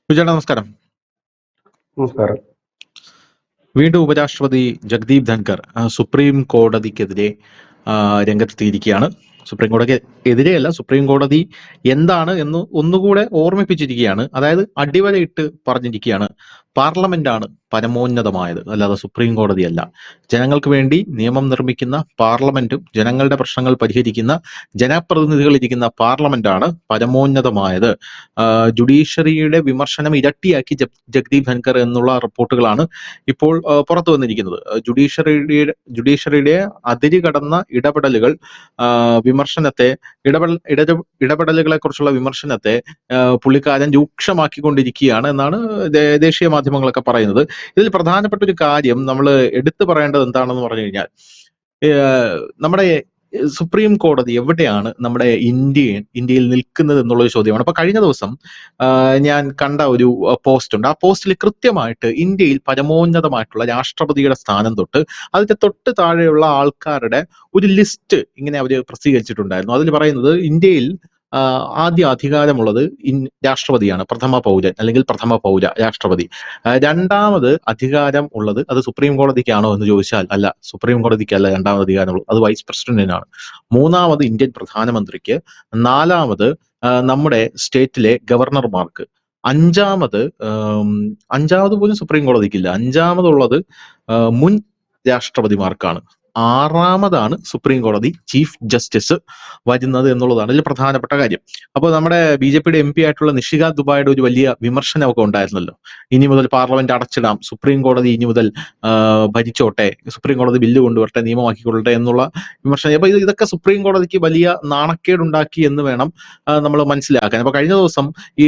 സുജേട്ടാ നമസ്കാരം. നമസ്കാരം. വീണ്ടും ഉപരാഷ്ട്രപതി ജഗ്ദീപ് ധൻഖർ സുപ്രീം കോടതിക്കെതിരെ രംഗത്തെത്തിയിരിക്കുകയാണ്. സുപ്രീം കോടതിക്ക് എതിരെയല്ല, സുപ്രീം കോടതി എന്താണ് എന്ന് ഒന്നുകൂടെ ഓർമ്മിപ്പിച്ചിരിക്കുകയാണ്. അതായത് അടിവരയിട്ട് പറഞ്ഞിരിക്കുകയാണ്, പാർലമെന്റാണ് പരമോന്നതമായത്, അല്ലാതെ സുപ്രീം കോടതിയല്ല. ജനങ്ങൾക്ക് വേണ്ടി നിയമം നിർമ്മിക്കുന്ന പാർലമെന്റും ജനങ്ങളുടെ പ്രശ്നങ്ങൾ പരിഹരിക്കുന്ന ജനപ്രതിനിധികൾ ഇരിക്കുന്ന പാർലമെന്റാണ് പരമോന്നതമായത്. ജുഡീഷ്യറിയുടെ വിമർശനം ഇരട്ടിയാക്കി ജഗ്ദീപ് ധൻഖർ എന്നുള്ള റിപ്പോർട്ടുകളാണ് ഇപ്പോൾ പുറത്തു വന്നിരിക്കുന്നത്. ജുഡീഷ്യറിയുടെ അതിര് കടന്ന ഇടപെടലുകൾ, വിമർശനത്തെ ഇടപെടലുകളെ കുറിച്ചുള്ള വിമർശനത്തെ പുള്ളിക്കാരൻ രൂക്ഷമാക്കിക്കൊണ്ടിരിക്കുകയാണ് എന്നാണ് ദേശീയ മാധ്യമങ്ങളൊക്കെ പറയുന്നത്. ഇതിൽ പ്രധാനപ്പെട്ട ഒരു കാര്യം നമ്മൾ എടുത്തു പറയേണ്ടത് എന്താണെന്ന് പറഞ്ഞു കഴിഞ്ഞാൽ, നമ്മുടെ സുപ്രീം കോടതി എവിടെയാണ് നമ്മുടെ ഇന്ത്യയിൽ നിൽക്കുന്നത് എന്നുള്ളൊരു ചോദ്യമാണ്. അപ്പൊ കഴിഞ്ഞ ദിവസം ഞാൻ കണ്ട ഒരു പോസ്റ്റ് ഉണ്ട്. ആ പോസ്റ്റിൽ കൃത്യമായിട്ട് ഇന്ത്യയിൽ പരമോന്നതമായിട്ടുള്ള രാഷ്ട്രപതിയുടെ സ്ഥാനം തൊട്ട് അതിന്റെ തൊട്ട് താഴെയുള്ള ആൾക്കാരുടെ ഒരു ലിസ്റ്റ് ഇങ്ങനെ അവര് പ്രസിദ്ധീകരിച്ചിട്ടുണ്ടായിരുന്നു. അതിൽ പറയുന്നത് ഇന്ത്യയിൽ ആദ്യ അധികാരമുള്ളത് രാഷ്ട്രപതിയാണ്, പ്രഥമ പൗരൻ അല്ലെങ്കിൽ പ്രഥമ പൗര രാഷ്ട്രപതി. രണ്ടാമത് അധികാരം ഉള്ളത് അത് സുപ്രീം കോടതിക്കാണോ എന്ന് ചോദിച്ചാൽ അല്ല, സുപ്രീം കോടതിക്കല്ല രണ്ടാമത് അധികാരമുള്ളത്, അത് വൈസ് പ്രസിഡന്റിനാണ്. മൂന്നാമത് ഇന്ത്യൻ പ്രധാനമന്ത്രിക്ക്. നാലാമത് നമ്മുടെ സ്റ്റേറ്റിലെ ഗവർണർമാർക്ക്. അഞ്ചാമത് പോലും സുപ്രീം കോടതിക്കില്ല. അഞ്ചാമതുള്ളത് മുൻ രാഷ്ട്രപതിമാർക്കാണ്. ആറാമതാണ് സുപ്രീം കോടതി ചീഫ് ജസ്റ്റിസ് വരുന്നത് എന്നുള്ളതാണ് ഇതിൽ പ്രധാനപ്പെട്ട കാര്യം. അപ്പോൾ നമ്മുടെ BJPയുടെ MP ആയിട്ടുള്ള നിഷികാന്ത് ദുബായുടെ ഒരു വലിയ വിമർശനമൊക്കെ ഉണ്ടായിരുന്നല്ലോ. ഇനി മുതൽ പാർലമെന്റ് അടച്ചിടാം, സുപ്രീം കോടതി ഇനി മുതൽ ഭരിച്ചോട്ടെ, സുപ്രീം കോടതി ബില്ല് കൊണ്ടുവരട്ടെ, നിയമമാക്കിക്കൊള്ളട്ടെ എന്നുള്ള വിമർശനം. അപ്പൊ ഇതൊക്കെ സുപ്രീം കോടതിക്ക് വലിയ നാണക്കേടുണ്ടാക്കി എന്ന് വേണം നമ്മൾ മനസ്സിലാക്കാൻ. അപ്പൊ കഴിഞ്ഞ ദിവസം ഈ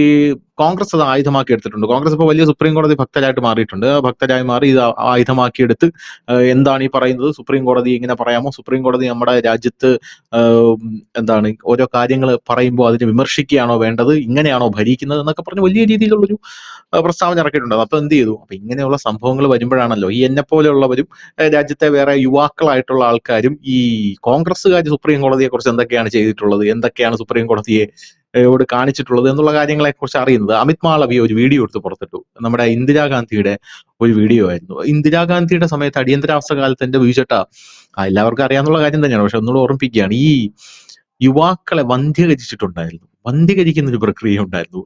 കോൺഗ്രസ് അത് ആയുധമാക്കി എടുത്തിട്ടുണ്ട്. കോൺഗ്രസ് ഇപ്പോൾ വലിയ സുപ്രീം കോടതി ഭക്തരായിട്ട് മാറിയിട്ടുണ്ട്. ഭക്തരായി മാറി ഇത് ആയുധമാക്കിയെടുത്ത് എന്താണ് ഈ പറയുന്നത്, സുപ്രീം കോടതി ഇങ്ങനെ പറയാമോ, സുപ്രീം കോടതി നമ്മുടെ രാജ്യത്ത് എന്താണ് ഓരോ കാര്യങ്ങൾ പറയുമ്പോൾ അതിനെ വിമർശിക്കുകയാണോ വേണ്ടത്, ഇങ്ങനെയാണോ ഭരിക്കുന്നത് എന്നൊക്കെ പറഞ്ഞ് വലിയ രീതിയിലുള്ളൊരു പ്രസ്താവന ഇറക്കിയിട്ടുണ്ട്. അപ്പൊ എന്ത് ചെയ്തു, അപ്പൊ ഇങ്ങനെയുള്ള സംഭവങ്ങൾ വരുമ്പോഴാണല്ലോ ഈ എന്നെ പോലെയുള്ളവരും രാജ്യത്തെ വേറെ യുവാക്കളായിട്ടുള്ള ആൾക്കാരും ഈ കോൺഗ്രസ്സുകാർ സുപ്രീം കോടതിയെ കുറിച്ച് എന്തൊക്കെയാണ് ചെയ്തിട്ടുള്ളത്, എന്തൊക്കെയാണ് സുപ്രീം കോടതിയെ ോട് കാണിച്ചിട്ടുള്ളത് എന്നുള്ള കാര്യങ്ങളെ കുറിച്ച് അറിയുന്നത്. അമിത് മാളവിയ ഒരു വീഡിയോ എടുത്ത് പുറത്തിട്ടു. നമ്മുടെ ഇന്ദിരാഗാന്ധിയുടെ ഒരു വീഡിയോ ആയിരുന്നു. ഇന്ദിരാഗാന്ധിയുടെ സമയത്ത് അടിയന്തരാവസ്ഥ കാലത്ത് എന്റെ വീഴ്ചട്ടാ എല്ലാവർക്കും അറിയാവുന്ന കാര്യം തന്നെയാണ്, പക്ഷെ ഒന്നുകൂടെ ഓർമ്മിപ്പിക്കുകയാണ്, ഈ യുവാക്കളെ വന്ധ്യകരിച്ചിട്ടുണ്ടായിരുന്നു. വന്ധ്യകരിക്കുന്ന ഒരു പ്രക്രിയ ഉണ്ടായിരുന്നു.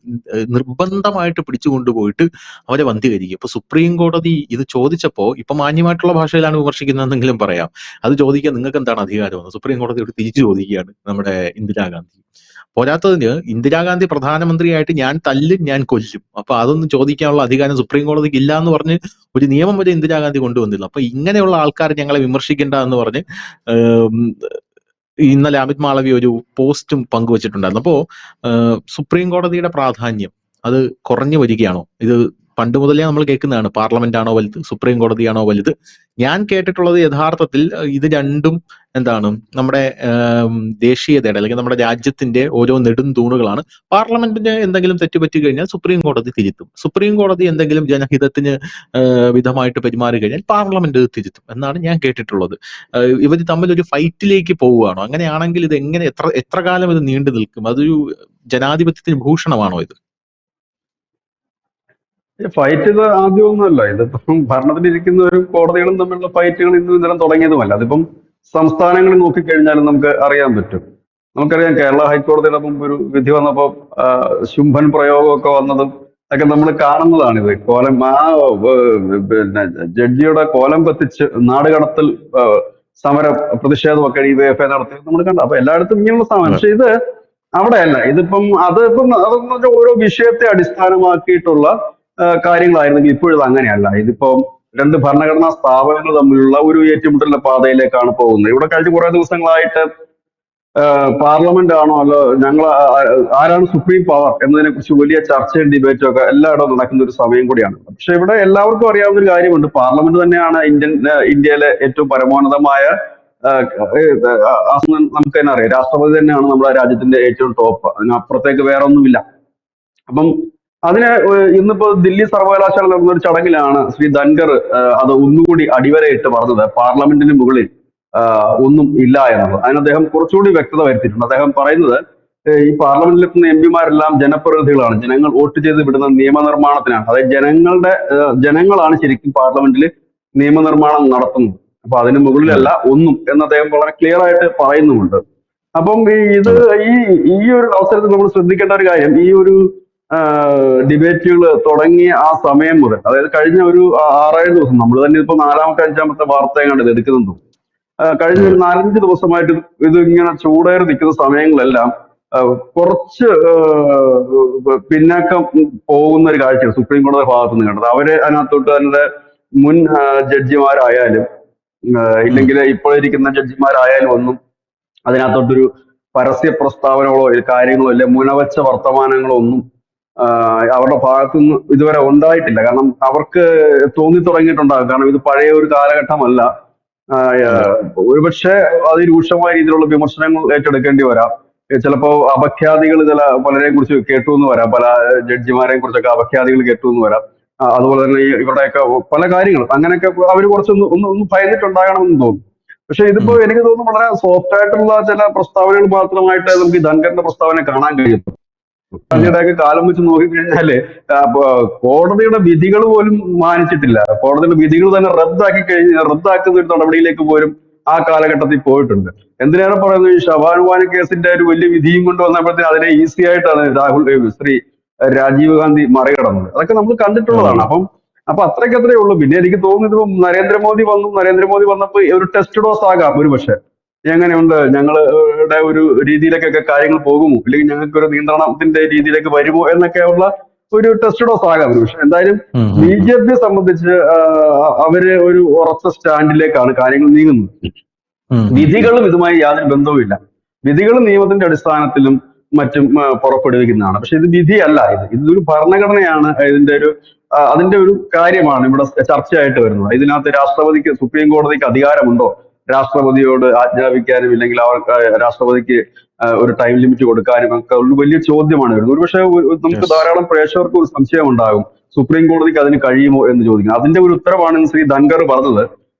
നിർബന്ധമായിട്ട് പിടിച്ചു കൊണ്ടുപോയിട്ട് അവരെ വന്ധ്യകരിക്കും. ഇപ്പൊ സുപ്രീം കോടതി ഇത് ചോദിച്ചപ്പോ, ഇപ്പൊ മാന്യമായിട്ടുള്ള ഭാഷയിലാണ് വിമർശിക്കുന്നതെന്നെങ്കിലും പറയാം, അത് ചോദിക്കാൻ നിങ്ങൾക്ക് എന്താണ് അധികാരമെന്ന് സുപ്രീം കോടതിയോട് തിരിച്ചു ചോദിക്കുകയാണ് നമ്മുടെ ഇന്ദിരാഗാന്ധി. പോരാത്തതിന് ഇന്ദിരാഗാന്ധി പ്രധാനമന്ത്രിയായിട്ട് ഞാൻ തല്ലും, ഞാൻ കൊല്ലും, അപ്പൊ അതൊന്നും ചോദിക്കാനുള്ള അധികാരം സുപ്രീം കോടതിക്ക് ഇല്ല എന്ന് പറഞ്ഞ് ഒരു നിയമം വരെ ഇന്ദിരാഗാന്ധി കൊണ്ടുവന്നില്ല. അപ്പൊ ഇങ്ങനെയുള്ള ആൾക്കാർ ഞങ്ങളെ വിമർശിക്കേണ്ട എന്ന് പറഞ്ഞ് ഇന്നലെ അമിത് മാളവി ഒരു പോസ്റ്റും പങ്കുവച്ചിട്ടുണ്ടായിരുന്നു. അപ്പോ സുപ്രീം കോടതിയുടെ പ്രാധാന്യം അത് കുറഞ്ഞു വരികയാണോ? ഇത് പണ്ട് മുതലേ നമ്മൾ കേൾക്കുന്നതാണ്, പാർലമെന്റ് ആണോ വലുത്, സുപ്രീം കോടതിയാണോ വലുത്. ഞാൻ കേട്ടിട്ടുള്ളത് യഥാർത്ഥത്തിൽ ഇത് രണ്ടും എന്താണ് നമ്മുടെ ദേശീയതയുടെ അല്ലെങ്കിൽ നമ്മുടെ രാജ്യത്തിന്റെ ഓരോ നെടും തൂണുകളാണ്. പാർലമെന്റിന് എന്തെങ്കിലും തെറ്റുപറ്റി കഴിഞ്ഞാൽ സുപ്രീം കോടതി തിരുത്തും, സുപ്രീം കോടതി എന്തെങ്കിലും ജനഹിതത്തിന് വിധമായിട്ട് പെരുമാറി കഴിഞ്ഞാൽ പാർലമെന്റ് തിരുത്തും എന്നാണ് ഞാൻ കേട്ടിട്ടുള്ളത്. ഇവർ തമ്മിൽ ഒരു ഫൈറ്റിലേക്ക് പോവുകയാണോ? അങ്ങനെയാണെങ്കിൽ ഇത് എങ്ങനെ എത്ര കാലം ഇത് നീണ്ടു നിൽക്കും? അതൊരു ജനാധിപത്യത്തിന് ഭൂഷണമാണോ ഇത്? ഫൈറ്റ് ഇത് ആദ്യമൊന്നുമല്ല. ഇതിപ്പം ഭരണത്തിലിരിക്കുന്നവരും കോടതികളും തമ്മിലുള്ള ഫൈറ്റുകൾ ഇന്നും ഇന്നലെ തുടങ്ങിയതുമല്ല. അതിപ്പം സംസ്ഥാനങ്ങളിൽ നോക്കിക്കഴിഞ്ഞാലും നമുക്ക് അറിയാൻ പറ്റും. നമുക്കറിയാം, കേരള ഹൈക്കോടതിയുടെ മുമ്പ് ഒരു വിധി വന്നപ്പോൾ ശുംഭൻ പ്രയോഗമൊക്കെ വന്നതും ഒക്കെ നമ്മൾ കാണുന്നതാണിത്. പിന്നെ ജഡ്ജിയുടെ കോലം കത്തിച്ച് നാടുകടത്തൽ സമര പ്രതിഷേധമൊക്കെ DYFI നടത്തിയത് നമ്മൾ കണ്ടു. അപ്പൊ എല്ലായിടത്തും ഇങ്ങനെയുള്ള സാധനം. പക്ഷെ ഇത് അവിടെയല്ല. അതെന്ന് വെച്ചാൽ ഓരോ വിഷയത്തെ അടിസ്ഥാനമാക്കിയിട്ടുള്ള കാര്യങ്ങളായിരുന്നെങ്കിൽ ഇപ്പോഴത് അങ്ങനെയല്ല. ഇതിപ്പോ രണ്ട് ഭരണഘടനാ സ്ഥാപനങ്ങൾ തമ്മിലുള്ള ഒരു ഏറ്റുമുട്ടലിന്റെ പാതയിലേക്കാണ് പോകുന്നത്. ഇവിടെ കഴിഞ്ഞ കുറെ ദിവസങ്ങളായിട്ട് പാർലമെന്റ് ആണോ അല്ലോ ആരാണ് സുപ്രീം പവർ എന്നതിനെ കുറിച്ച് വലിയ ചർച്ചയും ഡിബേറ്റും ഒക്കെ എല്ലായിടവും നടക്കുന്ന ഒരു സമയം കൂടിയാണ്. പക്ഷെ ഇവിടെ എല്ലാവർക്കും അറിയാവുന്ന ഒരു കാര്യമുണ്ട്, പാർലമെന്റ് തന്നെയാണ് ഇന്ത്യയിലെ ഏറ്റവും പരമോന്നതമായ നമുക്ക് തന്നെ അറിയാം. രാഷ്ട്രപതി തന്നെയാണ് നമ്മുടെ രാജ്യത്തിന്റെ ഏറ്റവും ടോപ്പ്, അതിനപ്പുറത്തേക്ക് വേറെ ഒന്നുമില്ല. അപ്പം അതിന് ഇന്നിപ്പോ ദില്ലി സർവകലാശാല നടന്ന ഒരു ചടങ്ങിലാണ് ശ്രീ ധൻഖർ അത് ഒന്നുകൂടി അടിവരയിട്ട് പറഞ്ഞത്, പാർലമെന്റിന് മുകളിൽ ഒന്നും ഇല്ല എന്നുള്ളത്. അതിന് അദ്ദേഹം കുറച്ചുകൂടി വ്യക്തത വരുത്തിയിട്ടുണ്ട്. അദ്ദേഹം പറയുന്നത്, ഈ പാർലമെന്റിലെത്തുന്ന എംപിമാരെല്ലാം ജനപ്രതിനിധികളാണ്. ജനങ്ങൾ വോട്ട് ചെയ്ത് വിടുന്ന നിയമനിർമ്മാണത്തിനാണ്. അതായത് ജനങ്ങളാണ് ശരിക്കും പാർലമെന്റിൽ നിയമനിർമ്മാണം നടത്തുന്നത്. അപ്പൊ അതിന് മുകളിലല്ല ഒന്നും എന്ന് അദ്ദേഹം വളരെ ക്ലിയർ ആയിട്ട് പറയുന്നുമുണ്ട്. അപ്പം ഇത് അതെ. ഈ ഈ ഒരു അവസരത്തിൽ നമ്മൾ ശ്രദ്ധിക്കേണ്ട ഒരു കാര്യം, ഈ ഒരു ഡിബേറ്റുകൾ തുടങ്ങിയ ആ സമയം മുതൽ, അതായത് കഴിഞ്ഞ ഒരു 6-7 ദിവസം, നമ്മൾ തന്നെ ഇപ്പൊ 4-5 വാർത്ത എങ്ങാണ്ട് ഇത് എടുക്കുന്നുണ്ട്. കഴിഞ്ഞ ഒരു അതെ. 4-5 ദിവസമായിട്ട് ഇത് ഇങ്ങനെ ചൂടേറി നിൽക്കുന്ന സമയങ്ങളെല്ലാം കുറച്ച് പിന്നാക്കം പോകുന്ന ഒരു കാഴ്ചയാണ് സുപ്രീം കോടതി ഭാഗത്ത് നിന്ന് കണ്ടത്. അവര് അതിനകത്തോട്ട് തന്നെ മുൻ ജഡ്ജിമാരായാലും ഉം. ഇല്ലെങ്കിൽ ഇപ്പോഴിരിക്കുന്ന ജഡ്ജിമാരായാലും ഒന്നും അതിനകത്തോട്ടൊരു പരസ്യ പ്രസ്താവനകളോ കാര്യങ്ങളോ ഇല്ല, മുനവച്ച വർത്തമാനങ്ങളോ ഒന്നും അവരുടെ ഭാഗത്തുനിന്ന് ഇതുവരെ ഉണ്ടായിട്ടില്ല. കാരണം അവർക്ക് തോന്നി തുടങ്ങിയിട്ടുണ്ടാകും, കാരണം ഇത് പഴയ ഒരു കാലഘട്ടമല്ല. അതെ. ഒരുപക്ഷെ അതിരൂക്ഷമായ രീതിയിലുള്ള വിമർശനങ്ങൾ ഏറ്റെടുക്കേണ്ടി വരാം. ചിലപ്പോ അപഖ്യാതികൾ പലരെയും കുറിച്ച് കേട്ടു എന്ന് വരാം, പല ജഡ്ജിമാരെയും കുറിച്ചൊക്കെ അപഖ്യാതികൾ കേട്ടു എന്ന് വരാം. അതുപോലെ തന്നെ ഈ ഇവരുടെയൊക്കെ പല കാര്യങ്ങൾ അങ്ങനെയൊക്കെ അവർ കുറച്ചൊന്ന് ഒന്ന് ഒന്ന് ഭയന്നിട്ടുണ്ടാകണമെന്ന് തോന്നുന്നു. പക്ഷെ ഇതിപ്പോ ഉം. എനിക്ക് തോന്നുന്നു വളരെ സോഫ്റ്റ് ആയിട്ടുള്ള ചില പ്രസ്താവനകൾ മാത്രമായിട്ട് നമുക്ക് ഈ ധൻഖറിന്റെ പ്രസ്താവന കാണാൻ കഴിയും. ഉം. ഗാന്ധിയുടെയൊക്കെ കാലം വെച്ച് നോക്കിക്കഴിഞ്ഞാല് കോടതിയുടെ വിധികൾ പോലും മാനിച്ചിട്ടില്ല. കോടതിയുടെ വിധികൾ തന്നെ റദ്ദാക്കുന്ന ഒരു നടപടിയിലേക്ക് പോലും ആ കാലഘട്ടത്തിൽ പോയിട്ടുണ്ട്. എന്തിനേറെ പറയുന്നു, ഈ ഷവാൻ വാനി കേസിന്റെ ഒരു വലിയ വിധിയും കൊണ്ട് വന്നപ്പോഴത്തേന് അതിനെ ഈസി ആയിട്ടാണ് ശ്രീ രാജീവ് ഗാന്ധി മറികടന്നത്. അതൊക്കെ നമ്മൾ കണ്ടിട്ടുള്ളതാണ്. അതെ. അപ്പൊ അത്രയ്ക്കത്രേ ഉള്ളൂ. പിന്നെ എനിക്ക് തോന്നുന്നത് ഇപ്പം നരേന്ദ്രമോദി വന്നപ്പോ ഒരു ടെസ്റ്റ് ഡോസ് ആകാം ഒരു പക്ഷെ. എങ്ങനെയുണ്ട് ഞങ്ങളുടെ ഒരു രീതിയിലേക്കൊക്കെ കാര്യങ്ങൾ പോകുമോ, അല്ലെങ്കിൽ ഞങ്ങൾക്ക് ഒരു നിയന്ത്രണത്തിന്റെ രീതിയിലേക്ക് വരുമോ എന്നൊക്കെയുള്ള ഒരു ടെസ്റ്റ് ഡോസ് ആകാം ഒരു പക്ഷെ. എന്തായാലും ഉം. ഉം. ബി ഉം. ജെ പിയെ സംബന്ധിച്ച് അവര് ഒരു ഉറച്ച സ്റ്റാൻഡിലേക്കാണ് കാര്യങ്ങൾ നീങ്ങുന്നത്. ഉം. ഉം. ഉം. വിധികളും ഇതുമായി യാതൊരു ബന്ധവുമില്ല. വിധികൾ നിയമത്തിന്റെ അടിസ്ഥാനത്തിലും മറ്റും പുറപ്പെടുവിക്കുന്നതാണ്. പക്ഷെ ഇത് വിധിയല്ല, ഇതൊരു ഭരണഘടനയാണ്. അതിന്റെ ഒരു കാര്യമാണ് ഇവിടെ ചർച്ചയായിട്ട് വരുന്നത്. ഇതിനകത്ത് സുപ്രീം കോടതിക്ക് അധികാരമുണ്ടോ രാഷ്ട്രപതിയോട് ആജ്ഞാപിക്കാനും, ഇല്ലെങ്കിൽ അവർക്ക് രാഷ്ട്രപതിക്ക് ഒരു ടൈം ലിമിറ്റ് കൊടുക്കാനും ഒക്കെ ഒരു വലിയ ചോദ്യമാണ് വരുന്നത്. ഒരുപക്ഷെ നമുക്ക് യെസ്. ധാരാളം പ്രേക്ഷകർക്ക് ഒരു സംശയം ഉണ്ടാകും, സുപ്രീം കോടതിക്ക് അതിന് കഴിയുമോ എന്ന് ചോദിക്കുന്നത്. അതിന്റെ ഒരു ഉത്തരവാണ് ശ്രീ ധൻഖർ പറഞ്ഞത്.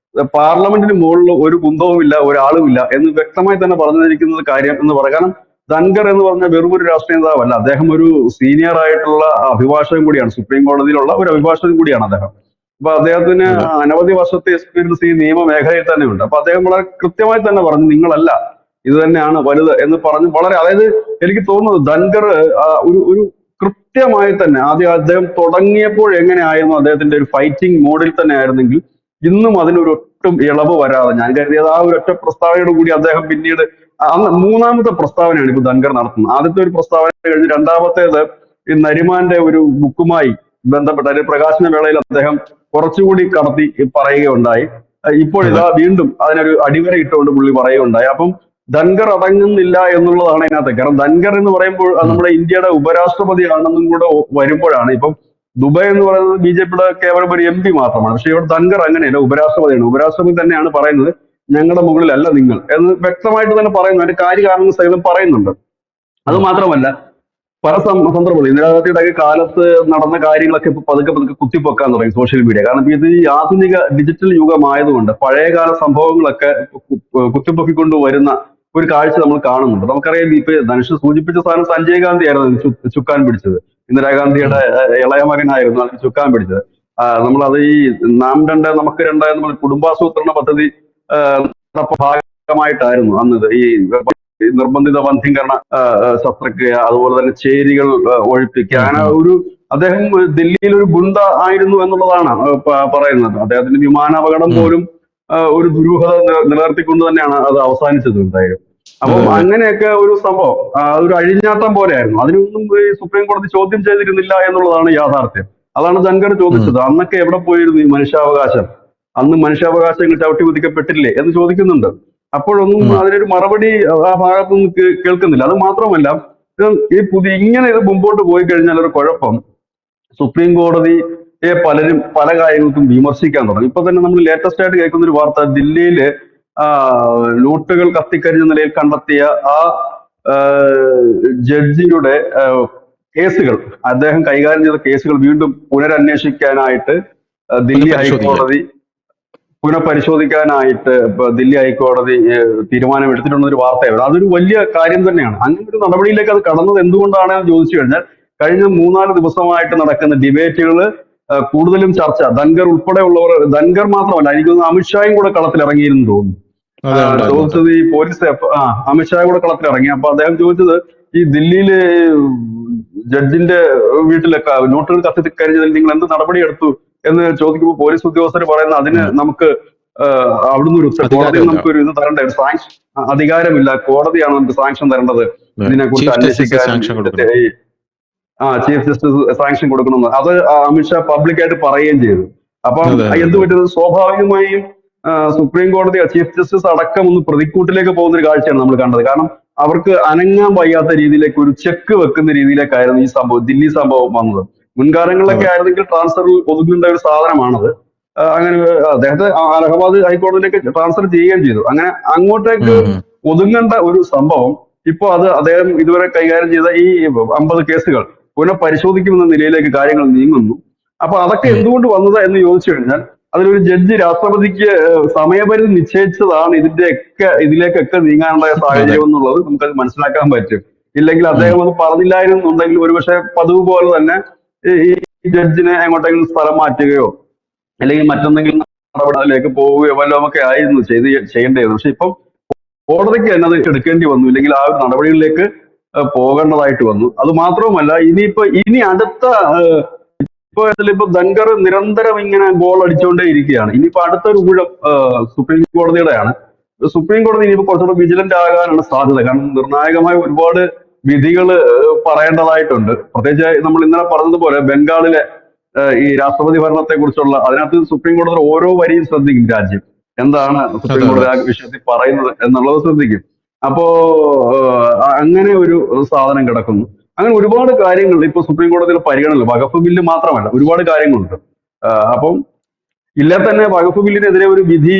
പാർലമെന്റിന് മുകളിൽ ഒരു കുന്തവുമില്ല, ഒരാളുമില്ല എന്ന് വ്യക്തമായി തന്നെ പറഞ്ഞിരിക്കുന്നത് കാര്യം എന്ന് പറയാം. കാരണം ധൻഖർ എന്ന് പറഞ്ഞ വെറും ഒരു രാഷ്ട്രീയ നേതാവല്ല, അദ്ദേഹം ഒരു സീനിയർ ആയിട്ടുള്ള അഭിഭാഷകൻ കൂടിയാണ്. സുപ്രീം കോടതിയിലുള്ള ഒരു അഭിഭാഷകൻ കൂടിയാണ് അദ്ദേഹം. അപ്പൊ അദ്ദേഹത്തിന് അതെ. അനവധി വർഷത്തെ എക്സ്പീരിയൻസ് ഈ നിയമ മേഖലയിൽ തന്നെ ഉണ്ട്. അപ്പൊ അദ്ദേഹം വളരെ കൃത്യമായി തന്നെ പറഞ്ഞു, നിങ്ങളല്ല, ഇത് തന്നെയാണ് വലുത് എന്ന് പറഞ്ഞ് വളരെ, അതായത് എനിക്ക് തോന്നുന്നത് ധൻഖർ ഒരു ഒരു കൃത്യമായി തന്നെ ആദ്യം അദ്ദേഹം തുടങ്ങിയപ്പോൾ എങ്ങനെയായിരുന്നു അദ്ദേഹത്തിന്റെ ഒരു ഫൈറ്റിംഗ് മോഡിൽ തന്നെ ആയിരുന്നെങ്കിൽ ഇന്നും അതിനൊരു ഒട്ടും ഇളവ് വരാതെ, ഞാൻ കരുതിയത് ആ ഒരു ഒറ്റ പ്രസ്താവനയോട് കൂടി അദ്ദേഹം പിന്നീട് അന്ന് മൂന്നാമത്തെ പ്രസ്താവനയാണ് ഇപ്പൊ ധൻഖർ നടത്തുന്നത്. ആദ്യത്തെ ഒരു പ്രസ്താവന കഴിഞ്ഞ് രണ്ടാമത്തേത് ഈ നരിമാന്റെ ഒരു ബുക്കുമായി ബന്ധപ്പെട്ട ഒരു പ്രകാശന വേളയിൽ അദ്ദേഹം കുറച്ചുകൂടി കടത്തി പറയുകയുണ്ടായി. ഇപ്പോൾ അതെ. ഇതാ വീണ്ടും അതിനൊരു അടിവര ഇട്ടുകൊണ്ട് പുള്ളി പറയുകയുണ്ടായി. അപ്പം ധൻഖർ അടങ്ങുന്നില്ല എന്നുള്ളതാണ് ഇതിനകത്ത്. കാരണം ധൻഖർ എന്ന് പറയുമ്പോൾ അത് ഉം. നമ്മുടെ ഇന്ത്യയുടെ ഉപരാഷ്ട്രപതിയാണെന്നും കൂടെ വരുമ്പോഴാണ്. ഇപ്പം ദുബായ് എന്ന് പറയുന്നത് ബി ജെ പിയുടെ കേവലം ഒരു എം പി മാത്രമാണ്. പക്ഷെ ഇവിടെ ധൻഖർ അങ്ങനെയല്ല, ഉപരാഷ്ട്രപതിയാണ്. ഉപരാഷ്ട്രപതി തന്നെയാണ് പറയുന്നത്, ഞങ്ങളുടെ മുകളിലല്ല നിങ്ങൾ എന്ന് വ്യക്തമായിട്ട് തന്നെ പറയുന്നു. അതിന്റെ കാര്യകാരണങ്ങൾ സഹിതം പറയുന്നുണ്ട്. അത് ഉം. മാത്രമല്ല, പല സന്ദർഭങ്ങളിൽ ഇന്ദിരാഗാന്ധിയുടെ ഒക്കെ കാലത്ത് നടന്ന കാര്യങ്ങളൊക്കെ ഇപ്പൊ പതുക്കെ പതുക്കെ കുത്തിപ്പൊക്കാൻ തുടങ്ങി സോഷ്യൽ മീഡിയ. കാരണം ഇത് ഈ ആധുനിക ഡിജിറ്റൽ യുഗമായതുകൊണ്ട് പഴയകാല സംഭവങ്ങളൊക്കെ കുത്തിപ്പൊക്കിക്കൊണ്ട് വരുന്ന ഒരു കാഴ്ച നമ്മൾ കാണുന്നുണ്ട്. നമുക്കറിയാം, ഇപ്പൊ ധനുഷ് സൂചിപ്പിച്ച സാധനം സഞ്ജയ് ഗാന്ധി ആയിരുന്നു അതിന് ചുക്കാൻ പിടിച്ചത്. ഉം. ഇന്ദിരാഗാന്ധിയുടെ ഇളയ മകനായിരുന്നു അതിന് ചുക്കാൻ പിടിച്ചത്. നമ്മളത് ഈ നാം രണ്ട് നമുക്ക് രണ്ട് എന്ന് പറഞ്ഞ കുടുംബാസൂത്രണ പദ്ധതി ഭാഗമായിട്ടായിരുന്നു അന്ന് ഈ നിർബന്ധിത വന്ധ്യംകരണ ശസ്ത്രക്രിയ, അതുപോലെ തന്നെ ചേരികൾ ഒഴിപ്പിക്കുക, ഉം. അങ്ങനെ ഉം. അദ്ദേഹം ദില്ലിയിൽ ഒരു ഗുണ്ട ആയിരുന്നു എന്നുള്ളതാണ് പറയുന്നത്. അദ്ദേഹത്തിന്റെ വിമാനാപകടം ഉം. പോലും ഒരു ദുരൂഹത നിലനിർത്തിക്കൊണ്ട് തന്നെയാണ് അത് അവസാനിച്ചത് എന്തായാലും. അതെ. അപ്പം അതെ. അങ്ങനെയൊക്കെ ഒരു സംഭവം ഒരു അഴിഞ്ഞാട്ടം പോലെയായിരുന്നു. അതിനൊന്നും ഈ സുപ്രീം കോടതി ചോദ്യം ചെയ്തിരുന്നില്ല എന്നുള്ളതാണ് യാഥാർത്ഥ്യം. അതാണ് ധൻഖർ ഉം. ചോദിച്ചത്, അന്നൊക്കെ എവിടെ പോയിരുന്നു ഈ മനുഷ്യാവകാശം, അന്ന് മനുഷ്യാവകാശങ്ങൾ ചവിട്ടി കുതിക്കപ്പെട്ടില്ലേ എന്ന് ചോദിക്കുന്നുണ്ട്. അപ്പോഴൊന്നും ഉം. അതിനൊരു മറുപടി ആ ഭാഗത്തൊന്നും കേൾക്കുന്നില്ല. അത് മാത്രമല്ല, ഇങ്ങനെ ഇത് മുമ്പോട്ട് പോയി കഴിഞ്ഞാൽ ഒരു കുഴപ്പം, സുപ്രീം കോടതിയെ പലരും പല കാര്യങ്ങൾക്കും വിമർശിക്കാൻ തുടങ്ങി. ഇപ്പൊ തന്നെ നമ്മൾ ലേറ്റസ്റ്റ് ആയിട്ട് കേൾക്കുന്ന ഒരു വാർത്ത, ദില്ലിയില് ആ നോട്ടുകൾ കത്തിക്കരിഞ്ഞ നിലയിൽ കണ്ടെത്തിയ ആ ജഡ്ജിയുടെ കേസുകൾ, അദ്ദേഹം കൈകാര്യം ചെയ്ത കേസുകൾ വീണ്ടും പുനരന്വേഷിക്കാനായിട്ട് ദില്ലി പുനഃപരിശോധിക്കാൻ. ഹൈക്കോടതി പുനഃപരിശോധിക്കാനായിട്ട് ഇപ്പൊ ദില്ലി ഹൈക്കോടതി തീരുമാനം എടുത്തിട്ടുള്ള ഒരു വാർത്തയാണ്. അതൊരു വലിയ കാര്യം തന്നെയാണ്. അങ്ങനെ ഒരു നടപടിയിലേക്ക് അത് കടന്നത് എന്തുകൊണ്ടാണെന്ന് ചോദിച്ചു കഴിഞ്ഞാൽ, കഴിഞ്ഞ 3-4 ദിവസമായിട്ട് നടക്കുന്ന ഡിബേറ്റുകൾ കൂടുതലും ചർച്ച ധൻഖർ ഉൾപ്പെടെയുള്ളവർ, ധൻഖർ മാത്രമല്ല എനിക്ക് തോന്നുന്നു അമിത്ഷായും കൂടെ കളത്തിലിറങ്ങിയിരുന്നു തോന്നുന്നു. അതെ ഉണ്ടായിരുന്നു. ചോദിച്ചത് ഈ പോലീസ് അമിത്ഷാ കൂടെ കളത്തിലിറങ്ങി. അപ്പൊ അദ്ദേഹം ചോദിച്ചത് ഈ ദില്ലിയിലെ ജഡ്ജിന്റെ വീട്ടിലൊക്കെ നോട്ടുകൾ കത്തിക്കരിഞ്ഞതിൽ നിങ്ങൾ എന്ത് നടപടി എടുത്തു എന്ന് ചോദിക്കുമ്പോൾ പോലീസ് ഉദ്യോഗസ്ഥർ പറയുന്നത് അതിന് നമുക്ക് അവിടുന്ന് ഒരു കോടതിയിൽ അധികാരമില്ല. നമുക്ക് ഒരു ഇത് തരേണ്ട ഒരു സാങ്ഷൻ അധികാരമില്ല, കോടതിയാണ് നമുക്ക് സാങ്ഷൻ തരേണ്ടത് അതെ. ഇതിനെ കുറിച്ച് ചീഫ് ജസ്റ്റിസ് അന്വേഷിക്കാനും സാങ്ഷൻ കൊടുക്കണം. ചീഫ് ജസ്റ്റിസ് സാങ്ഷൻ കൊടുക്കണമെന്ന്. അത് അമിത്ഷാ പബ്ലിക്കായിട്ട് പറയുകയും ചെയ്തു. അപ്പം അതെ അതെ എന്ത് അതെ. പറ്റുന്നത്, സ്വാഭാവികമായും സുപ്രീം കോടതി ചീഫ് ജസ്റ്റിസ് അടക്കം ഒന്ന് പ്രതിക്കൂട്ടിലേക്ക് പോകുന്ന ഒരു കാഴ്ചയാണ് നമ്മൾ കണ്ടത്. കാരണം അവർക്ക് അനങ്ങാൻ വയ്യാത്ത രീതിയിലേക്ക് ഒരു ചെക്ക് വെക്കുന്ന രീതിയിലേക്കായിരുന്നു ഈ സംഭവം, ദില്ലി സംഭവം വന്നത്. മുൻകാലങ്ങളിലൊക്കെ അതെ. ആയിരുന്നെങ്കിൽ ട്രാൻസ്ഫറിൽ ഒതുങ്ങേണ്ട ഒരു സാധനമാണത്. അങ്ങനെ അദ്ദേഹത്തെ അലഹബാദ് ഹൈക്കോടതിയിലേക്ക് ട്രാൻസ്ഫർ ചെയ്യുകയും ചെയ്തു. അങ്ങനെ അങ്ങോട്ടേക്ക് ഉം ഉം. ഒതുങ്ങേണ്ട ഒരു സംഭവം ഇപ്പൊ അത് അദ്ദേഹം ഇതുവരെ കൈകാര്യം ചെയ്ത ഈ 50 കേസുകൾ പുനഃപരിശോധിക്കുമെന്ന നിലയിലേക്ക് കാര്യങ്ങൾ നീങ്ങുന്നു. അപ്പൊ അതൊക്കെ ഉം. എന്തുകൊണ്ട് വന്നത് എന്ന് ചോദിച്ചു കഴിഞ്ഞാൽ, അതിലൊരു ജഡ്ജി രാഷ്ട്രപതിക്ക് സമയപരിധി നിശ്ചയിച്ചതാണ് ഇതിലേക്കൊക്കെ നീങ്ങാനുള്ള അതെ. സാഹചര്യം എന്നുള്ളത് നമുക്കത് മനസ്സിലാക്കാൻ പറ്റും. ഇല്ലെങ്കിൽ ഉം. അദ്ദേഹം അത് പറഞ്ഞില്ലായിരുന്നുണ്ടെങ്കിൽ ഒരുപക്ഷെ പതിവ് പോലെ തന്നെ ഈ ജഡ്ജിനെ എങ്ങോട്ടെങ്കിലും സ്ഥലം മാറ്റുകയോ അല്ലെങ്കിൽ മറ്റെന്തെങ്കിലും നടപടികളിലേക്ക് പോവുകയോ വല്ലതും ഒക്കെ ആയിരുന്നു ചെയ്യേണ്ടത്. പക്ഷെ ഇപ്പം കോടതിക്ക് തന്നെ അത് എടുക്കേണ്ടി വന്നു, ഇല്ലെങ്കിൽ ആ ഒരു നടപടികളിലേക്ക് പോകേണ്ടതായിട്ട് വന്നു. അത് മാത്രവുമല്ല, ഇനി അടുത്ത ഇപ്പൊ ധൻഖർ നിരന്തരം ഇങ്ങനെ ഗോൾ അടിച്ചുകൊണ്ടേ ഇരിക്കുകയാണ്. ഇനിയിപ്പോ അടുത്തൊരു ഊഴം സുപ്രീം കോടതിയുടെയാണ്. സുപ്രീം കോടതി ഇനിയിപ്പോ കുറച്ചുകൂടെ വിജിലന്റ് ആകാനാണ് സാധ്യത. കാരണം നിർണായകമായ ഒരുപാട് വിധികൾ പറയേണ്ടതായിട്ടുണ്ട്. പ്രത്യേകിച്ച് നമ്മൾ ഇന്നലെ പറഞ്ഞതുപോലെ ബംഗാളിലെ ഈ രാഷ്ട്രപതി ഭരണത്തെ കുറിച്ചുള്ള അതിനകത്ത് സുപ്രീം കോടതി ഓരോ വരിയും ശ്രദ്ധിക്കും രാജ്യം. എന്താണ് സുപ്രീം അതെ കോടതി അതെ. ആ വിഷയത്തിൽ പറയുന്നത് എന്നുള്ളത് ശ്രദ്ധിക്കും. അപ്പോ അങ്ങനെ ഒരു സാധനം കിടക്കുന്നു. അങ്ങനെ ഒരുപാട് കാര്യങ്ങൾ ഇപ്പൊ സുപ്രീം കോടതിയുടെ പരിഗണന, വഖഫ് ബില്ല് മാത്രമല്ല ഒരുപാട് കാര്യങ്ങളുണ്ട്. അപ്പം ഇല്ലേ തന്നെ വഖഫ് ബില്ലിനെതിരെ ഒരു വിധി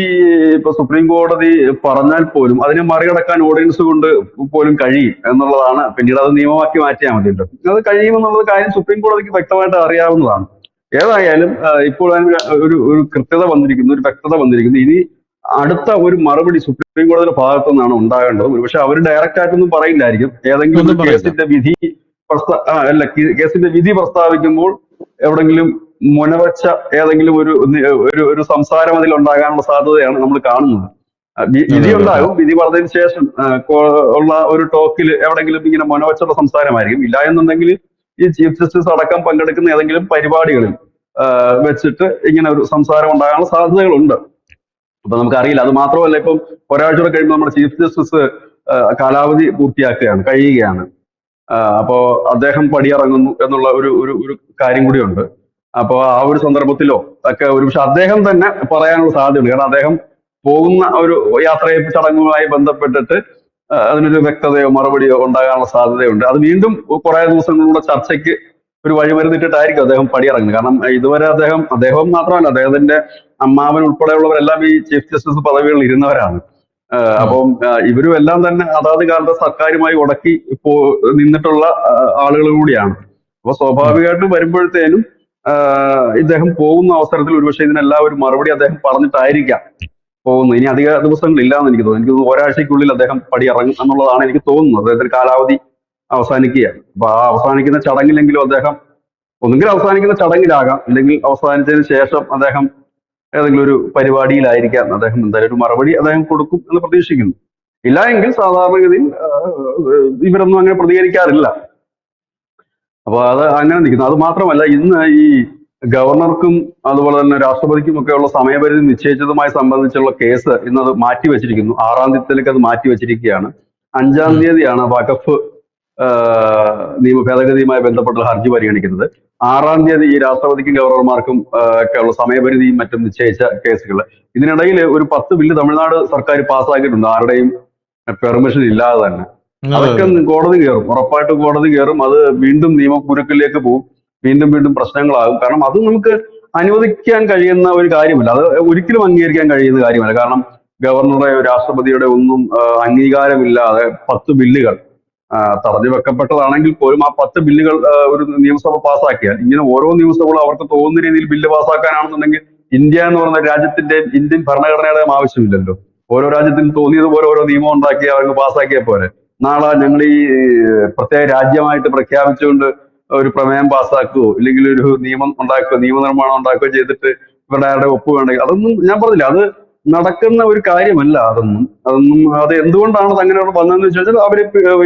ഇപ്പൊ സുപ്രീം കോടതി പറഞ്ഞാൽ പോലും അതിനെ മറികടക്കാൻ ഓർഡിനൻസ് കൊണ്ട് പോലും കഴിയും എന്നുള്ളതാണ്. പിന്നീട് അത് നിയമമാക്കി മാറ്റിയാൽ മതിയല്ലോ. അത് കഴിയുമെന്നുള്ള കാര്യം സുപ്രീം കോടതിക്ക് വ്യക്തമായിട്ട് അറിയാവുന്നതാണ്. ഏതായാലും ഇപ്പോൾ അതിന് ഒരു കൃത്യത വന്നിരിക്കുന്നു, ഒരു വ്യക്തത വന്നിരിക്കുന്നു. ഇനി അടുത്ത ഒരു മറുപടി സുപ്രീം കോടതിയുടെ ഭാഗത്തു നിന്നാണ് ഉണ്ടാകേണ്ടത്. ഒരുപക്ഷെ അവർ ഡയറക്റ്റ് ആയിട്ടൊന്നും പറയില്ലായിരിക്കും. ഏതെങ്കിലും ഒരു ഒന്നും പറയില്ല. കേസിന്റെ വിധി കേസിന്റെ വിധി പ്രസ്താവിക്കുമ്പോൾ എവിടെങ്കിലും മുനവച്ച ഏതെങ്കിലും ഒരു സംസാരം അതിൽ ഉണ്ടാകാനുള്ള സാധ്യതയാണ് നമ്മൾ കാണുന്നത്. അതെ വിധി അതെ അതെ. ഉണ്ടാകും. വിധി പറഞ്ഞതിന് ശേഷം ഉള്ള ഒരു ടോക്കിൽ എവിടെങ്കിലും ഇങ്ങനെ മുനവച്ചുള്ള സംസാരമായിരിക്കും. ഇല്ല എന്നുണ്ടെങ്കിൽ ഈ ചീഫ് ജസ്റ്റിസ് അടക്കം പങ്കെടുക്കുന്ന ഏതെങ്കിലും പരിപാടികളിൽ വെച്ചിട്ട് ഇങ്ങനെ ഒരു സംസാരം ഉണ്ടാകാനുള്ള സാധ്യതകളുണ്ട്. അപ്പൊ നമുക്കറിയില്ല. അത് മാത്രമല്ല, ഇപ്പം ഒരാഴ്ച കൂടെ കഴിയുമ്പോൾ നമ്മുടെ ചീഫ് ജസ്റ്റിസ് കാലാവധി കഴിയുകയാണ്. അപ്പോ അദ്ദേഹം പടിയിറങ്ങുന്നു എന്നുള്ള ഒരു ഒരു ഒരു കാര്യം കൂടിയുണ്ട്. അപ്പൊ ആ ഒരു സന്ദർഭത്തിലോ ഒക്കെ ഒരുപക്ഷെ അദ്ദേഹം തന്നെ പറയാനുള്ള സാധ്യതയുണ്ട്. കാരണം അദ്ദേഹം പോകുന്ന ഒരു യാത്രയപ്പ് ചടങ്ങുമായി ബന്ധപ്പെട്ടിട്ട് അതിനൊരു വ്യക്തതയോ മറുപടിയോ ഉണ്ടാകാനുള്ള സാധ്യതയുണ്ട്. അത് വീണ്ടും കുറെ ദിവസങ്ങളുടെ ചർച്ചയ്ക്ക് ഒരു വഴിമരുന്നിട്ടിട്ടായിരിക്കും അദ്ദേഹം പടിയിറങ്ങുന്നത്. കാരണം ഇതുവരെ അദ്ദേഹം മാത്രമല്ല, അദ്ദേഹത്തിന്റെ അമ്മാവൻ ഉൾപ്പെടെയുള്ളവരെല്ലാം ഈ ചീഫ് ജസ്റ്റിസ് പദവികളിൽ ഇരുന്നവരാണ്. ഉം. അപ്പം ഇവരും എല്ലാം തന്നെ അതാത് കാലത്ത് സർക്കാരുമായി ഉടക്കി നിന്നിട്ടുള്ള ആളുകൾ കൂടിയാണ്. അപ്പൊ ഉം. സ്വാഭാവികമായിട്ടും വരുമ്പോഴത്തേനും ഇദ്ദേഹം പോകുന്ന അവസരത്തിൽ ഒരുപക്ഷെ ഇതിനെല്ലാം ഒരു മറുപടി അദ്ദേഹം പറഞ്ഞിട്ടായിരിക്കാം പോകുന്നത്. ഇനി അധിക ദിവസങ്ങളില്ലാന്ന് എനിക്ക് തോന്നുന്നു. എനിക്ക് തോന്നുന്നു ഒരാഴ്ചയ്ക്കുള്ളിൽ അദ്ദേഹം പടിയിറങ്ങും എന്നുള്ളതാണ് എനിക്ക് തോന്നുന്നത്. അദ്ദേഹത്തിന് കാലാവധി അവസാനിക്കുകയാണ്. അപ്പൊ ആ അവസാനിക്കുന്ന ചടങ്ങിലെങ്കിലും അദ്ദേഹം ഒന്നുകിൽ അവസാനിക്കുന്ന ചടങ്ങിലാകാം, അല്ലെങ്കിൽ അവസാനിച്ചതിന് ശേഷം അദ്ദേഹം ഏതെങ്കിലും ഒരു പരിപാടിയിലായിരിക്കാം അദ്ദേഹം എന്തായാലും ഒരു മറുപടി അദ്ദേഹം കൊടുക്കും എന്ന് പ്രതീക്ഷിക്കുന്നു. ഇല്ല എങ്കിൽ സാധാരണഗതിയിൽ ഇവരൊന്നും അങ്ങനെ പ്രതികരിക്കാറില്ല. അപ്പൊ അത് അങ്ങനെ നിൽക്കുന്നു. അത് മാത്രമല്ല, ഇന്ന് ഈ ഗവർണർക്കും അതുപോലെ തന്നെ രാഷ്ട്രപതിക്കും ഒക്കെ ഉള്ള സമയപരിധി നിശ്ചയിച്ചതുമായി സംബന്ധിച്ചുള്ള കേസ് ഇന്നത് മാറ്റിവെച്ചിരിക്കുന്നു. 6-ാം തീയതിയിലേക്ക് അത് മാറ്റിവെച്ചിരിക്കുകയാണ്. 5-ാം ഉം. തീയതിയാണ് വഖഫ് നിയമ ഭേദഗതിയുമായി ബന്ധപ്പെട്ടുള്ള ഹർജി പരിഗണിക്കുന്നത്. 6-ാം തീയതി ഈ രാഷ്ട്രപതിക്കും ഗവർണർമാർക്കും ഒക്കെ ഉള്ള സമയപരിധിയും മറ്റും നിശ്ചയിച്ച കേസുകൾ. ഇതിനിടയിൽ ഒരു 10 ബില്ല് തമിഴ്നാട് സർക്കാർ പാസ്സാക്കിയിട്ടുണ്ട്, ആരുടെയും പെർമിഷൻ ഇല്ലാതെ തന്നെ. അതെ അതൊക്കെ അതെ. കോടതി കയറും, ഉറപ്പായിട്ടും കോടതി കയറും. അത് വീണ്ടും നിയമക്കുരുക്കിലേക്ക് പോകും, വീണ്ടും വീണ്ടും പ്രശ്നങ്ങളാകും. കാരണം അത് നമുക്ക് അനുവദിക്കാൻ കഴിയുന്ന ഒരു കാര്യമല്ല, അത് ഒരിക്കലും അംഗീകരിക്കാൻ കഴിയുന്ന കാര്യമല്ല. കാരണം ഗവർണറുടെ രാഷ്ട്രപതിയുടെ ഒന്നും അംഗീകാരമില്ലാതെ 10 ബില്ലുകൾ തടഞ്ഞു വെക്കപ്പെട്ടതാണെങ്കിൽ പോലും ആ 10 ബില്ലുകൾ ഒരു നിയമസഭ പാസ്സാക്കിയാൽ, ഇങ്ങനെ ഓരോ നിയമസഭകളും അവർക്ക് തോന്നുന്ന രീതിയിൽ ബില്ല് പാസ്സാക്കാനാണെന്നുണ്ടെങ്കിൽ ഇന്ത്യ എന്ന് പറയുന്ന രാജ്യത്തിന്റെ ഇന്ത്യൻ ഭരണഘടനയുടെയും ആവശ്യമില്ലല്ലോ. ഓരോ രാജ്യത്തിനും തോന്നിയതുപോലെ ഓരോ നിയമം ഉണ്ടാക്കി അവർക്ക് പാസ്സാക്കിയാൽ പോരെ. നാളെ ഞങ്ങൾ ഈ പ്രത്യേക രാജ്യമായിട്ട് പ്രഖ്യാപിച്ചുകൊണ്ട് ഒരു പ്രമേയം പാസ്സാക്കുകയോ ഇല്ലെങ്കിൽ ഒരു നിയമം ഉണ്ടാക്കുകയോ നിയമനിർമ്മാണം ഉണ്ടാക്കുകയോ ചെയ്തിട്ട് ഇവരുടെ ആരുടെ ഒപ്പ് വേണ്ടെങ്കിൽ അതൊന്നും ഞാൻ പറഞ്ഞില്ല, അത് നടക്കുന്ന ഒരു കാര്യമല്ല. അത് എന്തുകൊണ്ടാണ് അത് അങ്ങനെ വന്നതെന്ന് വെച്ചാൽ അവര്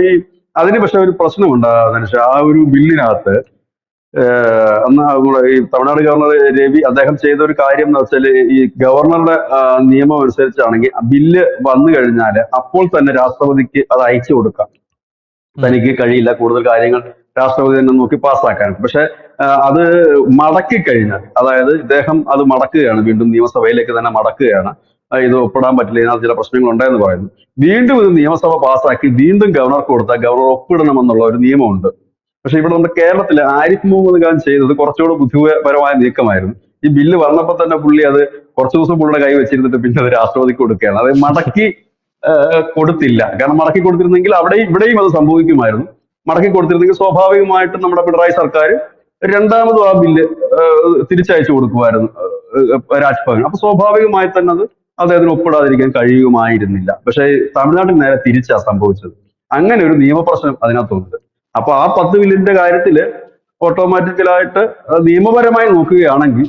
ഈ അതിന് പക്ഷെ ഒരു പ്രശ്നമുണ്ട് ധനുഷ. ആ ഒരു ബില്ലിനകത്ത് അന്ന് നമ്മുടെ ഈ തമിഴ്നാട് ഗവർണർ രവി അദ്ദേഹം ചെയ്ത ഒരു കാര്യം എന്ന് വെച്ചാൽ ഈ ഗവർണറുടെ നിയമം അനുസരിച്ചാണെങ്കിൽ ബില്ല് വന്നു കഴിഞ്ഞാൽ അപ്പോൾ തന്നെ രാഷ്ട്രപതിക്ക് അത് അയച്ചു കൊടുക്കാം. തനിക്ക് കഴിയില്ല കൂടുതൽ കാര്യങ്ങൾ രാഷ്ട്രപതി തന്നെ നോക്കി പാസ്സാക്കാൻ. പക്ഷെ അത് മടക്കി കഴിഞ്ഞാൽ, അതായത് ഇദ്ദേഹം അത് മടക്കുകയാണ്, വീണ്ടും നിയമസഭയിലേക്ക് തന്നെ മടക്കുകയാണ്. ഇത് ഒപ്പിടാൻ പറ്റില്ല, ഇതിനകത്ത് ചില പ്രശ്നങ്ങൾ ഉണ്ടായെന്ന് പറയുന്നു. വീണ്ടും ഇത് നിയമസഭ പാസ്സാക്കി വീണ്ടും ഗവർണർക്ക് കൊടുത്താൽ ഗവർണർ ഒപ്പിടണമെന്നുള്ള ഒരു നിയമമുണ്ട്. പക്ഷെ ഇവിടെ നമ്മുടെ കേരളത്തിലെ ആരിഫ് മുഹമ്മദ് ഖാൻ ചെയ്തത് കുറച്ചുകൂടെ ബുദ്ധിപരമായ നീക്കമായിരുന്നു. ഈ ബില്ല് വന്നപ്പോൾ തന്നെ പുള്ളി അത് കുറച്ചു ദിവസം പുള്ളിയുടെ കൈ വെച്ചിരുന്നിട്ട് പിന്നെ അത് രാഷ്ട്രപതിക്ക് കൊടുക്കുകയാണ്. അത് മടക്കി കൊടുത്തില്ല. കാരണം മടക്കി കൊടുത്തിരുന്നെങ്കിൽ ഇവിടെയും അത് സംഭവിക്കുമായിരുന്നു. മടക്കി കൊടുത്തിരുന്നെങ്കിൽ സ്വാഭാവികമായിട്ടും നമ്മുടെ പിണറായി സർക്കാർ രണ്ടാമതും ആ ബില്ല് തിരിച്ചയച്ചു കൊടുക്കുമായിരുന്നു രാജ്ഭവൻ. അപ്പൊ സ്വാഭാവികമായി തന്നെ അത് അദ്ദേഹത്തിന് ഒപ്പിടാതിരിക്കാൻ കഴിയുമായിരുന്നില്ല. പക്ഷെ തമിഴ്നാട്ടിൽ നേരെ തിരിച്ചാ സംഭവിച്ചത്. അങ്ങനെ ഒരു നിയമപ്രശ്നം അതിനകത്തുണ്ട്. അപ്പൊ ആ 10 ബില്ലിന്റെ കാര്യത്തില് ഓട്ടോമാറ്റിക്കലായിട്ട് നിയമപരമായി നോക്കുകയാണെങ്കിൽ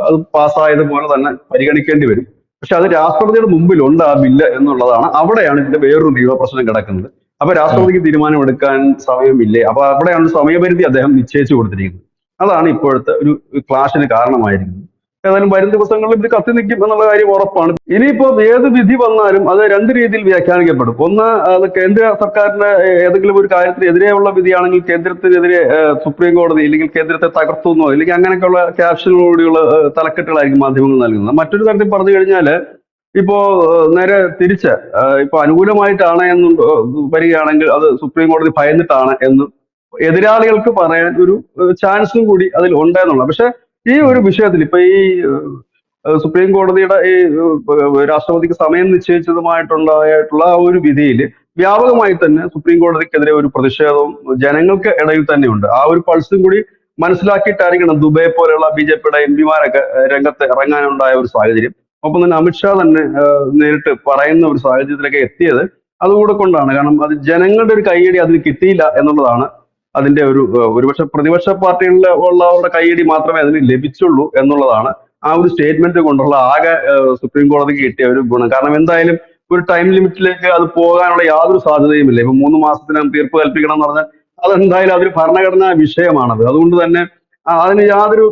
അത് പാസ്സായതുപോലെ തന്നെ പരിഗണിക്കേണ്ടി വരും. പക്ഷെ അത് രാഷ്ട്രപതിയുടെ മുമ്പിലുണ്ട് ആ ബില്ല് എന്നുള്ളതാണ്. അവിടെയാണ് ഇതിന്റെ വേറൊരു നിയമപ്രശ്നം കിടക്കുന്നത്. അപ്പൊ രാഷ്ട്രപതിക്ക് തീരുമാനമെടുക്കാൻ സമയമില്ലേ? അപ്പൊ അവിടെയാണ് സമയപരിധി അദ്ദേഹം നിശ്ചയിച്ചു കൊടുത്തിരിക്കുന്നത്. അതാണ് ഇപ്പോഴത്തെ ഒരു ക്ലാഷിന് കാരണമായിരിക്കുന്നത്. ഏതായാലും വരും ദിവസങ്ങളിൽ ഇത് കത്തി നിൽക്കും എന്നുള്ള കാര്യം ഉറപ്പാണ്. ഇനിയിപ്പോ ഏത് വിധി വന്നാലും അത് രണ്ട് രീതിയിൽ വ്യാഖ്യാനിക്കപ്പെടും. ഒന്ന്, അത് കേന്ദ്ര സർക്കാരിന്റെ ഏതെങ്കിലും ഒരു കാര്യത്തിനെതിരെയുള്ള വിധിയാണെങ്കിൽ കേന്ദ്രത്തിനെതിരെ സുപ്രീം കോടതി ഇല്ലെങ്കിൽ കേന്ദ്രത്തെ തകർത്തുന്നോ ഇല്ലെങ്കിൽ അങ്ങനെയൊക്കെയുള്ള ക്യാപ്ഷനോടുകൂടിയുള്ള തലക്കെട്ടുകളായിരിക്കും മാധ്യമങ്ങൾ നൽകുന്നത്. മറ്റൊരു തരത്തിൽ പറഞ്ഞു കഴിഞ്ഞാല് ഇപ്പോ നേരെ തിരിച്ച് ഇപ്പൊ അനുകൂലമായിട്ടാണ് എന്ന് വരികയാണെങ്കിൽ അത് സുപ്രീം കോടതി ഭയന്നിട്ടാണ് എന്ന് എതിരാളികൾക്ക് പറയാൻ ഒരു ചാൻസും കൂടി അതിൽ ഉണ്ടെന്നുള്ള. പക്ഷെ ഈ ഒരു വിഷയത്തിൽ ഇപ്പൊ ഈ സുപ്രീം കോടതിയുടെ ഈ രാഷ്ട്രപതിക്ക് സമയം നിശ്ചയിച്ചതുമായിട്ടുള്ള ആ ഒരു വിധിയിൽ വ്യാപകമായി തന്നെ സുപ്രീം കോടതിക്കെതിരെ ഒരു പ്രതിഷേധവും ജനങ്ങൾക്ക് ഇടയിൽ തന്നെയുണ്ട്. ആ ഒരു പൾസും കൂടി മനസ്സിലാക്കിയിട്ടായിരിക്കണം ദുബൈ പോലെയുള്ള BJP-യുടെ MP-മാരൊക്കെ രംഗത്ത് ഇറങ്ങാനുണ്ടായ ഒരു സാഹചര്യം. ഒപ്പം തന്നെ അമിത്ഷാ തന്നെ നേരിട്ട് പറയുന്ന ഒരു സാഹചര്യത്തിലൊക്കെ എത്തിയത് അതുകൂടെ കൊണ്ടാണ്. കാരണം അത് ജനങ്ങളുടെ ഒരു കയ്യടി അതിന് കിട്ടിയില്ല എന്നുള്ളതാണ് അതിന്റെ ഒരുപക്ഷെ പ്രതിപക്ഷ പാർട്ടികളിൽ ഉള്ളവരുടെ കയ്യടി മാത്രമേ അതിന് ലഭിച്ചുള്ളൂ എന്നുള്ളതാണ് ആ ഒരു സ്റ്റേറ്റ്മെന്റ് കൊണ്ടുള്ള ആകെ സുപ്രീം കോടതിക്ക് കിട്ടിയ ഒരു ഗുണം. കാരണം എന്തായാലും ഒരു ടൈം ലിമിറ്റിലേക്ക് അത് പോകാനുള്ള യാതൊരു സാധ്യതയുമില്ല. ഇപ്പൊ 3 മാസത്തിനകം തീർപ്പ് കൽപ്പിക്കണം എന്ന് പറഞ്ഞാൽ അതെന്തായാലും അതൊരു ഭരണഘടനാ വിഷയമാണത്. അതുകൊണ്ട് തന്നെ അതിന് യാതൊരു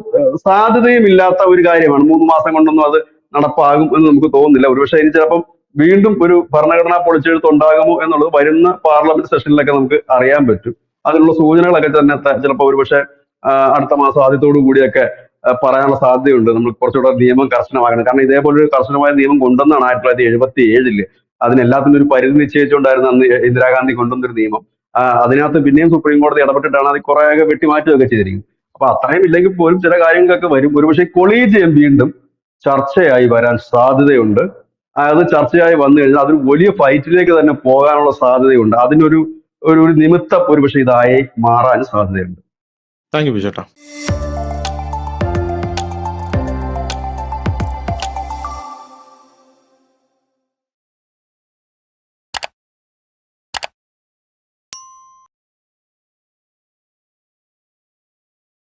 സാധ്യതയും ഇല്ലാത്ത ഒരു കാര്യമാണ്. 3 മാസം കൊണ്ടൊന്നും അത് നടപ്പാകും എന്ന് നമുക്ക് തോന്നുന്നില്ല. ഒരുപക്ഷെ ഇനി ചിലപ്പം വീണ്ടും ഒരു ഭരണഘടനാ പൊളിച്ചെഴുത്ത് ഉണ്ടാകുമോ എന്നുള്ളത് വരുന്ന പാർലമെന്റ് സെഷനിലൊക്കെ നമുക്ക് അറിയാൻ പറ്റും. അതിനുള്ള സൂചനകളൊക്കെ തന്നെ ചിലപ്പോൾ ഒരുപക്ഷെ അടുത്ത മാസം ആദ്യത്തോടു കൂടിയൊക്കെ പറയാനുള്ള സാധ്യതയുണ്ട്. നമ്മൾ കുറച്ചുകൂടെ നിയമം കർശനമാക്കണം. കാരണം ഇതേപോലൊരു കർശനമായ നിയമം കൊണ്ടുവന്നാണ് 1977 അതിനെല്ലാത്തിനും ഒരു പരിധി നിശ്ചയിച്ചുകൊണ്ടായിരുന്നു അന്ന് ഇന്ദിരാഗാന്ധി കൊണ്ടുവന്നൊരു നിയമം. അതിനകത്ത് പിന്നെയും സുപ്രീം കോടതി ഇടപെട്ടിട്ടാണ് അത് കുറേയൊക്കെ വെട്ടിമാറ്റുകയൊക്കെ ചെയ്തിരിക്കുന്നത്. അപ്പൊ അത്രയും ഇല്ലെങ്കിൽ പോലും ചില കാര്യങ്ങളൊക്കെ വരും. ഒരുപക്ഷെ കൊളീജിയം വീണ്ടും ചർച്ചയായി വരാൻ സാധ്യതയുണ്ട്. അത് ചർച്ചയായി വന്നു കഴിഞ്ഞാൽ അതൊരു വലിയ ഫൈറ്റിലേക്ക് തന്നെ പോകാനുള്ള സാധ്യതയുണ്ട്. അതിനൊരു ഒരു നിമിത്തം ഒരുപക്ഷെ ഇതായി മാറാൻ സാധ്യതയുണ്ട്. Thank you ബിജേട്ടാ.